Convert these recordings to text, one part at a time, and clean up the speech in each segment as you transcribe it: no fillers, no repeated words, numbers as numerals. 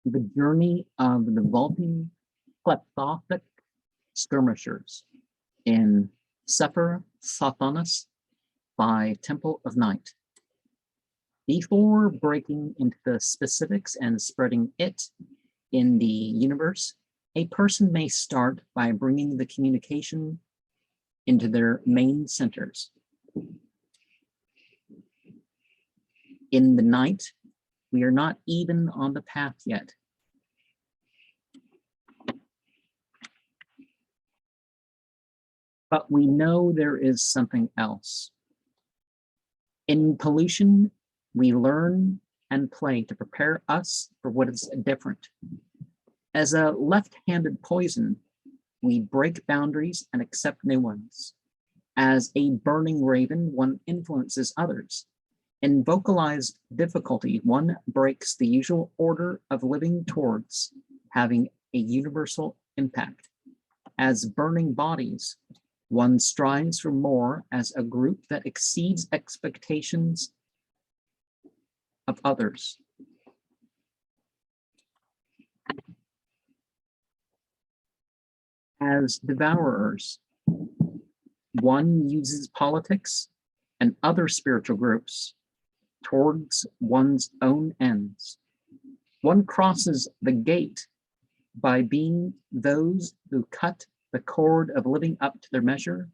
The Journey of the Vaulting Qlipothic Skirmishers in Sepher Sathanas by Temple of Night. Before breaking into the specifics and spreading it in the universe, a person may start by bringing the communication into their main centers. In the night, we are not even on the path yet. But we know there is something else. In pollution, we learn and play to prepare us for what is different. As a left-handed poison, we break boundaries and accept new ones. As a burning raven, one influences others. In vocalized difficulty, one breaks the usual order of living towards having a universal impact. As burning bodies, one strives for more as a group that exceeds expectations of others. As devourers, one uses politics and other spiritual groups towards one's own ends. One crosses the gate by being those who cut the cord of living up to their measure.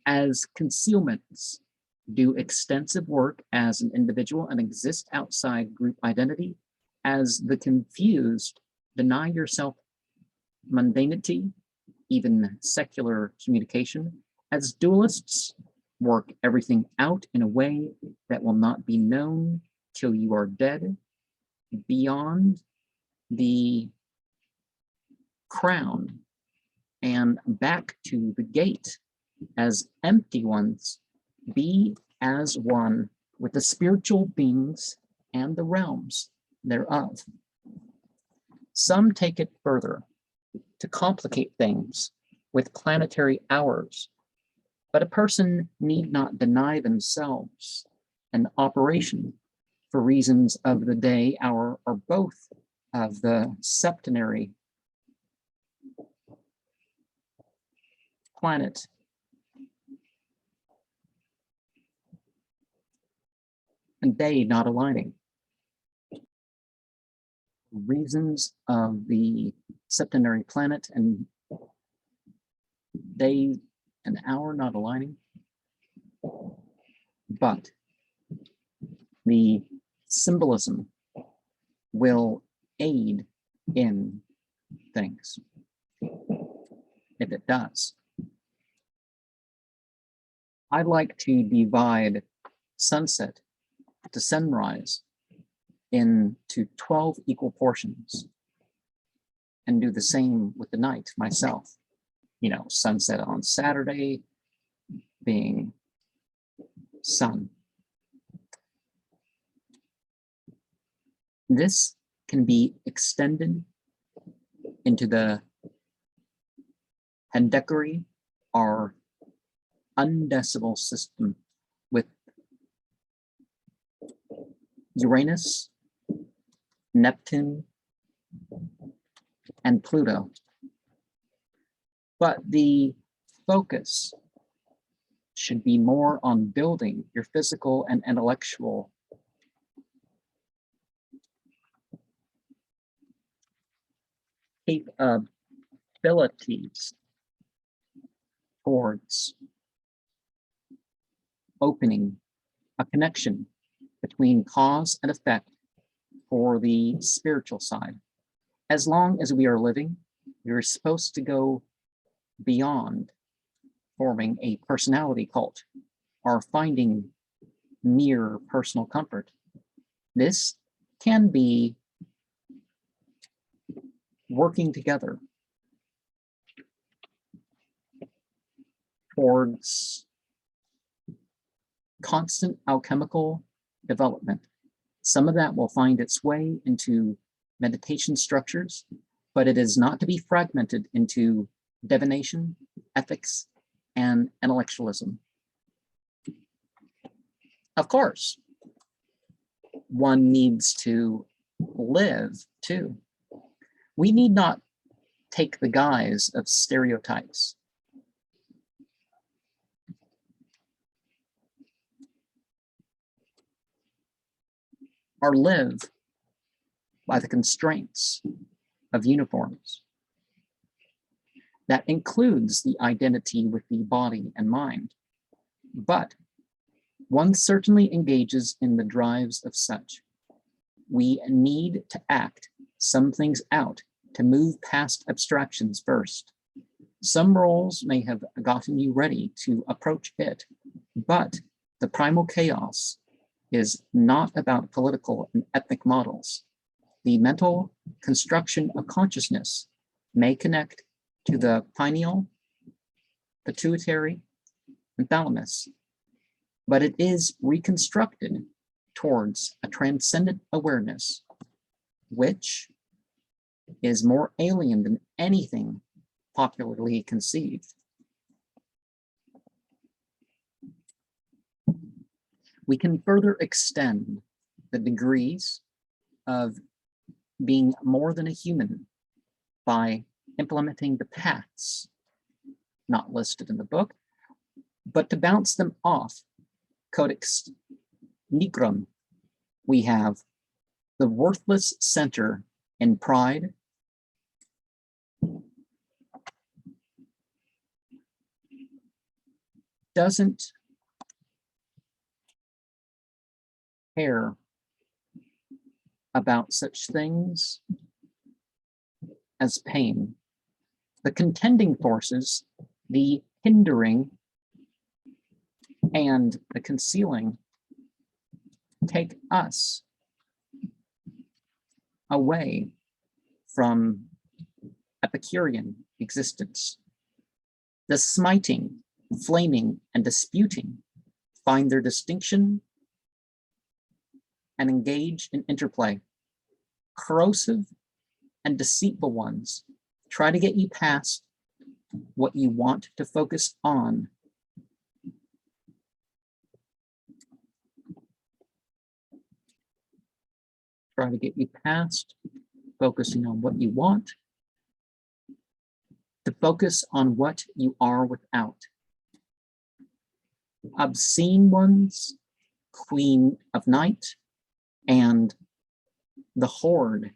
As concealments do extensive work as an individual and exist outside group identity, as the confused deny yourself mundanity, even secular communication, as dualists work everything out in a way that will not be known till you are dead, beyond the crown and back to the gate, as empty ones, be as one with the spiritual beings and the realms thereof. Some take it further to complicate things with planetary hours, but a person need not deny themselves an operation for reasons of the day, hour, or both of the septenary planet. And day not aligning. Reasons of the septenary planet and day and hour not aligning. But the symbolism will aid in things if it does. I like to divide sunset to sunrise into 12 equal portions and do the same with the night myself. You know, sunset on Saturday being sun. This can be extended into the Hendekari, our undecimal system, with Uranus, Neptune, and Pluto. But the focus should be more on building your physical and intellectual capabilities towards opening a connection between cause and effect for the spiritual side. As long as we are living, we are supposed to go beyond forming a personality cult or finding mere personal comfort. This can be working together towards constant alchemical development. Some of that will find its way into meditation structures, but it is not to be fragmented into divination, ethics, and intellectualism. Of course, one needs to live too. We need not take the guise of stereotypes. Or live by the constraints of uniforms. That includes the identity with the body and mind, but one certainly engages in the drives of such. We need to act some things out to move past abstractions first. Some roles may have gotten you ready to approach it, but the primal chaos is not about political and ethnic models. The mental construction of consciousness may connect to the pineal, pituitary, and thalamus, but it is reconstructed towards a transcendent awareness, which is more alien than anything popularly conceived. We can further extend the degrees of being more than a human by implementing the paths not listed in the book, but to bounce them off Codex Nigrum, we have the worthless center in pride, doesn't care about such things as pain. The contending forces, the hindering and the concealing, take us away from Epicurean existence. The smiting, flaming, and disputing find their distinction and engage in interplay. Corrosive and deceitful ones try to get you past what you want to focus on. Try to get you past focusing on what you want, to focus on what you are without. Obscene ones, Queen of Night, and the Horde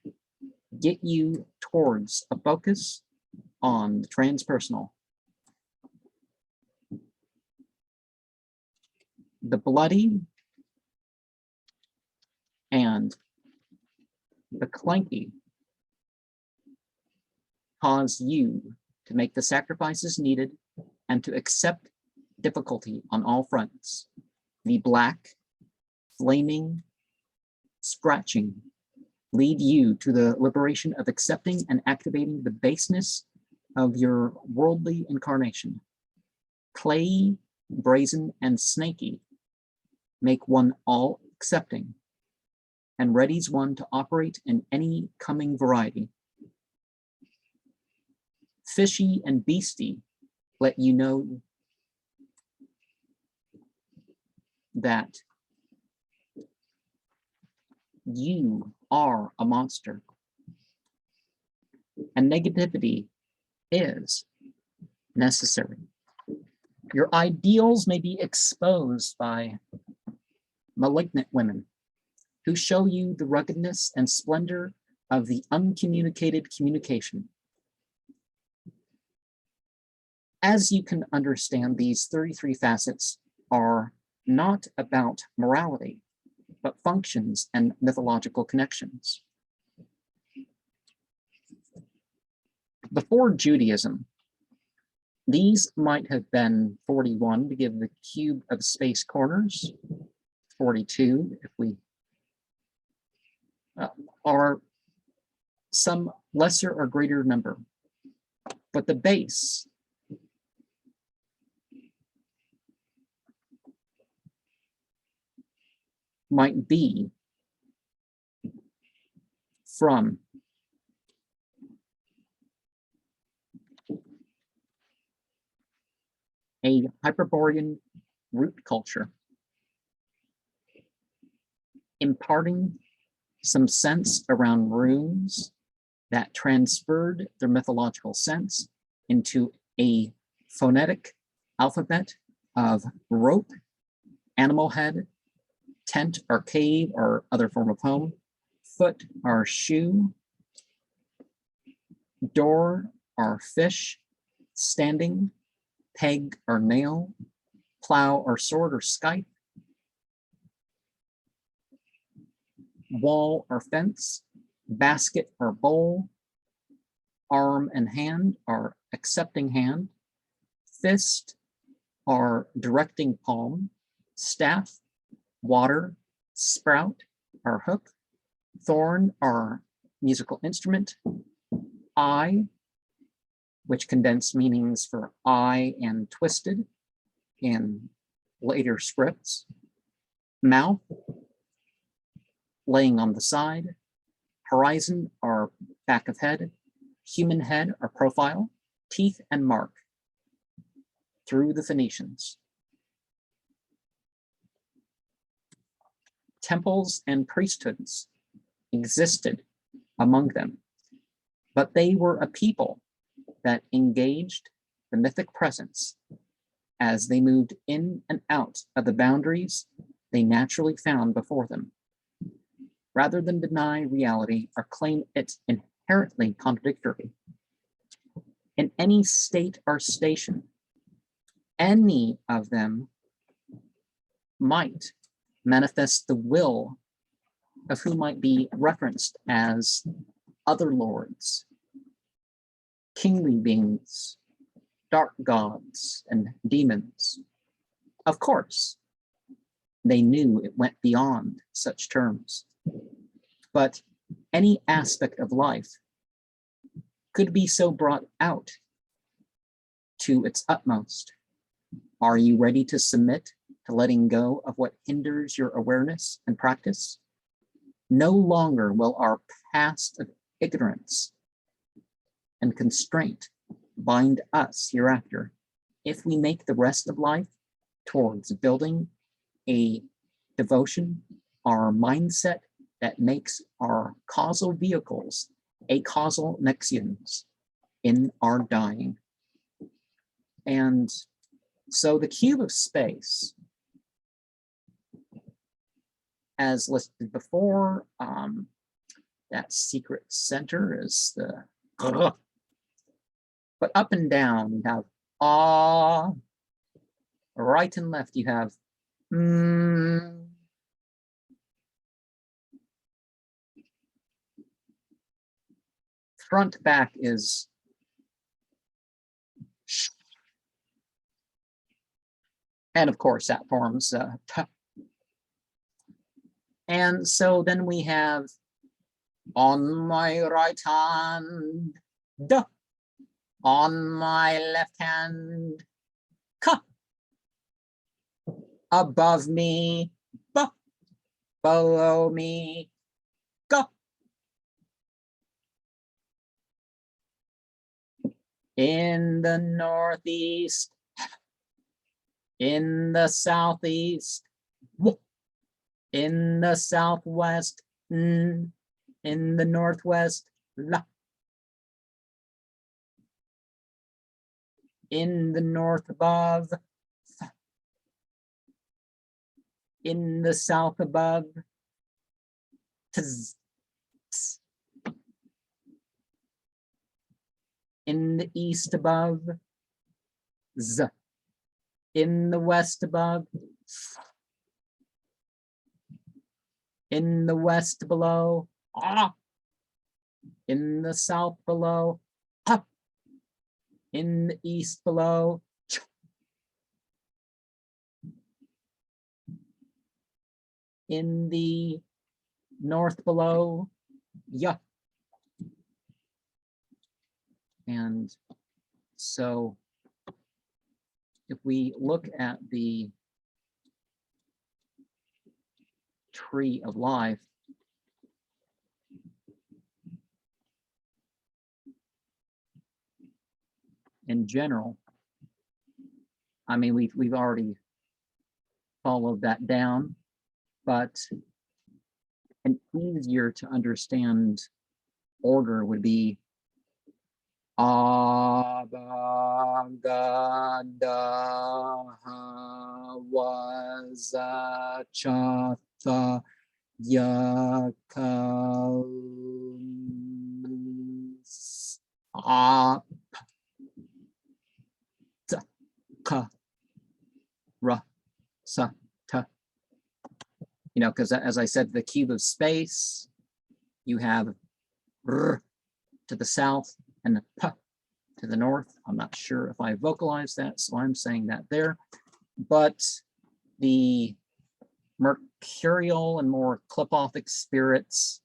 get you towards a focus on the transpersonal. The bloody and the clanky cause you to make the sacrifices needed and to accept difficulty on all fronts. The black, flaming, scratching lead you to the liberation of accepting and activating the baseness of your worldly incarnation. Clayey, brazen, and snaky make one all accepting and readies one to operate in any coming variety. Fishy and beastie let you know that you are a monster, and negativity is necessary. Your ideals may be exposed by malignant women who show you the ruggedness and splendor of the uncommunicated communication. As you can understand, these 33 facets are not about morality, but functions and mythological connections. Before Judaism, these might have been 41 to give the cube of space corners, 42 if we are some lesser or greater number. But the base might be from a Hyperborean root culture, imparting some sense around runes that transferred their mythological sense into a phonetic alphabet of rope, animal head, tent or cave or other form of home, foot or shoe, door or fish, standing, peg or nail, plow or sword or scythe, wall or fence, basket or bowl, arm and hand or accepting hand, fist or directing palm, staff, water, sprout or hook, thorn or musical instrument, eye, which condensed meanings for eye and twisted in later scripts, mouth, laying on the side, horizon or back of head, human head or profile, teeth and mark through the Phoenicians. Temples and priesthoods existed among them, but they were a people that engaged the mythic presence as they moved in and out of the boundaries they naturally found before them, rather than deny reality or claim it inherently contradictory. In any state or station, any of them might manifest the will of who might be referenced as other lords, kingly beings, dark gods, and demons. Of course, they knew it went beyond such terms, but any aspect of life could be so brought out to its utmost. Are you ready to submit to letting go of what hinders your awareness and practice? No longer will our past of ignorance and constraint bind us hereafter if we make the rest of life towards building a devotion, our mindset that makes our causal vehicles acausal nexions in our dying. And so the cube of space, as listed before, that secret center is the, but up and down you have right and left you have front back is and of course that forms t. And so then we have on my right hand, duh. On my left hand, ka. Above me, ba. Below me, go. In the northeast, in the southeast, in the southwest, in the northwest, la. In the north above, in the south above, tz, tz. In the east above, z. In the west above, in the west below, ah. In the south below, up. In the east below, ch. In the north below, yeah. And so if we look at the tree of life, in general, I mean, we've already followed that down, but an easier to understand order would be Abagadaha was Chatha Yakals Apta Rasa. You know, because as I said, the cube of space, you have R to the south and the P to the north. I'm not sure if I vocalized that, so I'm saying that there. But the mercurial and more Qlipothic spirits,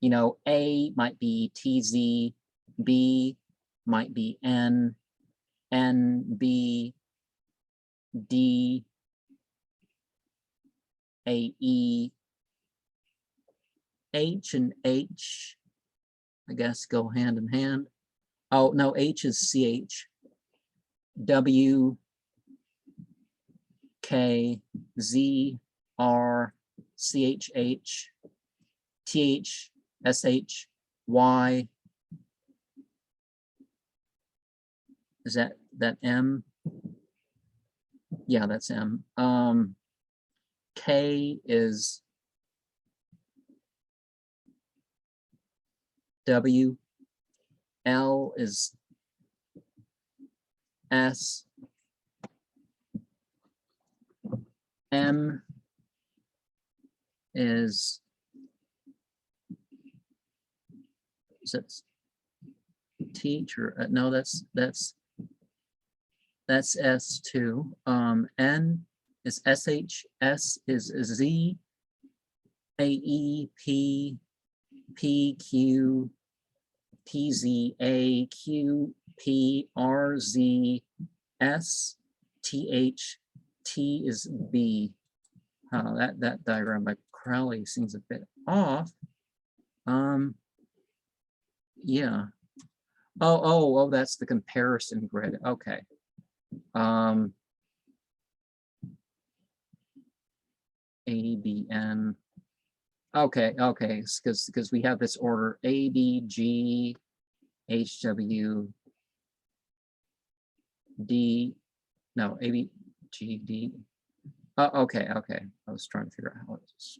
you know, A might be TZ, B might be N, B, D, AE, H and H, I guess, go hand in hand. Oh, no, H is CH. W, K, Z, R, CHH, TH, SH, Y. Is that M? Yeah, that's M. K is W, L is S, M is it teach or no, that's S2. N is SH, S is Z, AE, P, PQ, TZ, AQ, P, RZ, S, TH, T is B. That diagram by Crowley seems a bit off. Yeah. Oh, that's the comparison grid. Okay. ABN. Okay, because we have this order ABG, HW, D, no, ABGD. Okay. I was trying to figure out how it is.